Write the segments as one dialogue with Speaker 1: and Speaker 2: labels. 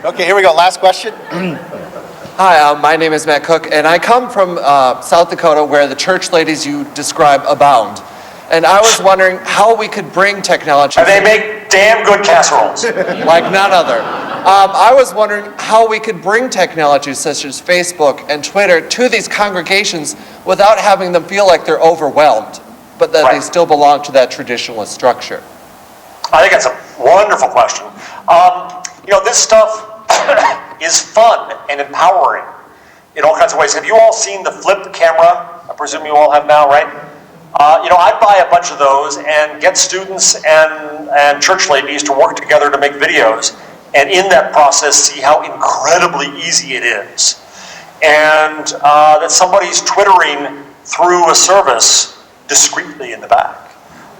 Speaker 1: Okay, here we go. Last question.
Speaker 2: Hi, my name is Matt Cook, and I come from South Dakota, where the church ladies you describe abound. And I was wondering how we could bring technology...
Speaker 3: And they make damn good casseroles.
Speaker 2: Like none other. I was wondering how we could bring technology such as Facebook and Twitter to these congregations without having them feel like they're overwhelmed, but that they still belong to that traditionalist structure.
Speaker 3: I think that's a wonderful question. This stuff is fun and empowering in all kinds of ways. Have you all seen the flip camera? I presume you all have now, right? I'd buy a bunch of those and get students and church ladies to work together to make videos, and in that process see how incredibly easy it is. And that somebody's twittering through a service discreetly in the back.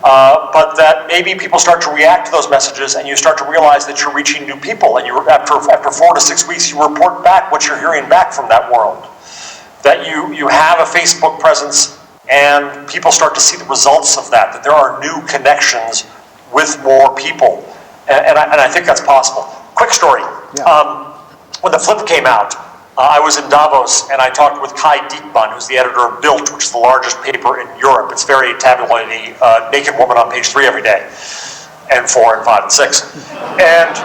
Speaker 3: But that maybe people start to react to those messages, and you start to realize that you're reaching new people, and after 4 to 6 weeks you report back what you're hearing back from that world. That you have a Facebook presence, and people start to see the results of that there are new connections with more people. And I think that's possible. Quick story. Yeah. When the flip came out, I was in Davos, and I talked with Kai Diekman, who's the editor of Bild, which is the largest paper in Europe. It's very tabloidy, naked woman on page 3 every day, and 4 and 5 and 6. And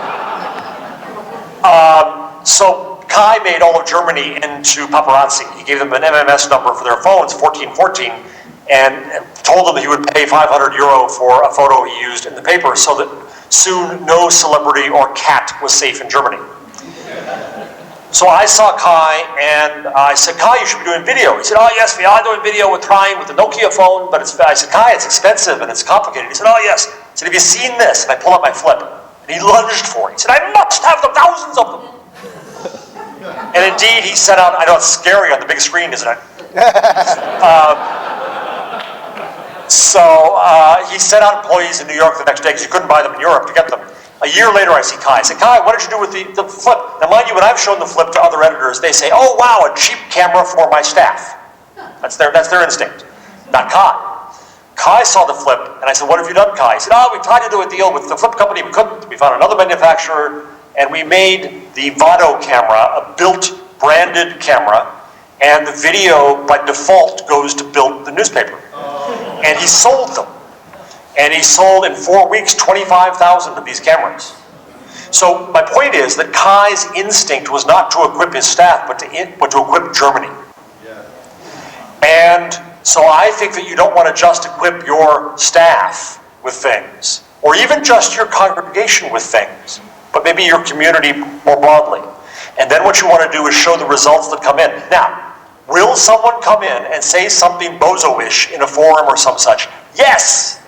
Speaker 3: so Kai made all of Germany into paparazzi. He gave them an MMS number for their phones, 1414, and told them that he would pay €500 for a photo he used in the paper, so that soon no celebrity or cat was safe in Germany. So I saw Kai, and I said, Kai, you should be doing video. He said, oh yes, we are doing video. We're trying with the Nokia phone, but I said, Kai, it's expensive and it's complicated. He said, oh yes. I said, have you seen this? And I pulled out my flip, and he lunged for it. He said, I must have them, thousands of them. And indeed, he set out, I know it's scary on the big screen, isn't it? He sent out employees in New York the next day, because you couldn't buy them in Europe to get them. A year later, I see Kai. I said, Kai, what did you do with the flip? Now, mind you, when I've shown the flip to other editors, they say, oh, wow, a cheap camera for my staff. That's their instinct. Not Kai. Kai saw the flip, and I said, what have you done, Kai? He said, oh, we tried to do a deal with the flip company. We couldn't. We found another manufacturer, and we made the Vado camera, a built, branded camera, and the video, by default, goes to Bild, the newspaper. And he sold them. And he sold in 4 weeks 25,000 of these cameras. So my point is that Kai's instinct was not to equip his staff, but to equip Germany. Yeah. And so I think that you don't want to just equip your staff with things, or even just your congregation with things, but maybe your community more broadly. And then what you want to do is show the results that come in. Now, will someone come in and say something bozo-ish in a forum or some such? Yes!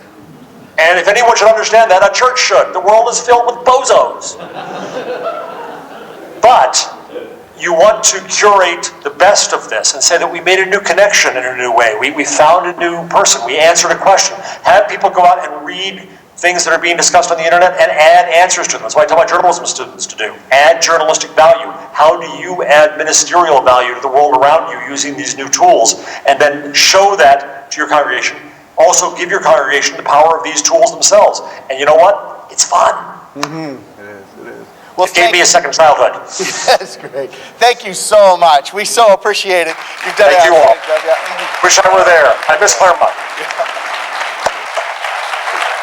Speaker 3: And if anyone should understand that, a church should. The world is filled with bozos. But you want to curate the best of this and say that we made a new connection in a new way. We found a new person. We answered a question. Have people go out and read things that are being discussed on the internet and add answers to them. That's what I tell my journalism students to do. Add journalistic value. How do you add ministerial value to the world around you using these new tools? And then show that to your congregation. Also give your congregation the power of these tools themselves. And you know what? It's fun.
Speaker 1: Mm-hmm. It is. Well,
Speaker 3: it gave me a second childhood.
Speaker 1: That's great. Thank you so much. We so appreciate it. You've done
Speaker 3: Thank you all.
Speaker 1: Yeah.
Speaker 3: Wish I were there. I miss Claremont.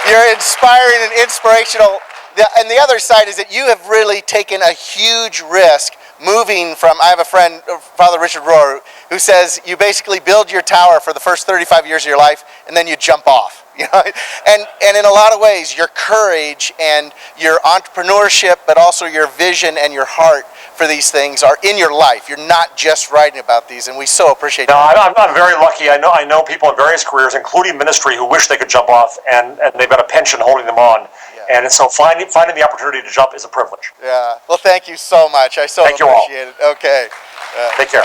Speaker 1: You're inspiring and inspirational. And the other side is that you have really taken a huge risk moving from, I have a friend, Father Richard Rohr, who says you basically build your tower for the first 35 years of your life, and then you jump off. You know? And in a lot of ways, your courage and your entrepreneurship, but also your vision and your heart for these things are in your life. You're not just writing about these, and we so appreciate that.
Speaker 3: No, I'm very lucky. I know people in various careers, including ministry, who wish they could jump off, and they've got a pension holding them on. Yeah. And so finding the opportunity to jump is a privilege.
Speaker 1: Yeah. Well, thank you so much. I so appreciate it. Okay.
Speaker 3: Take care.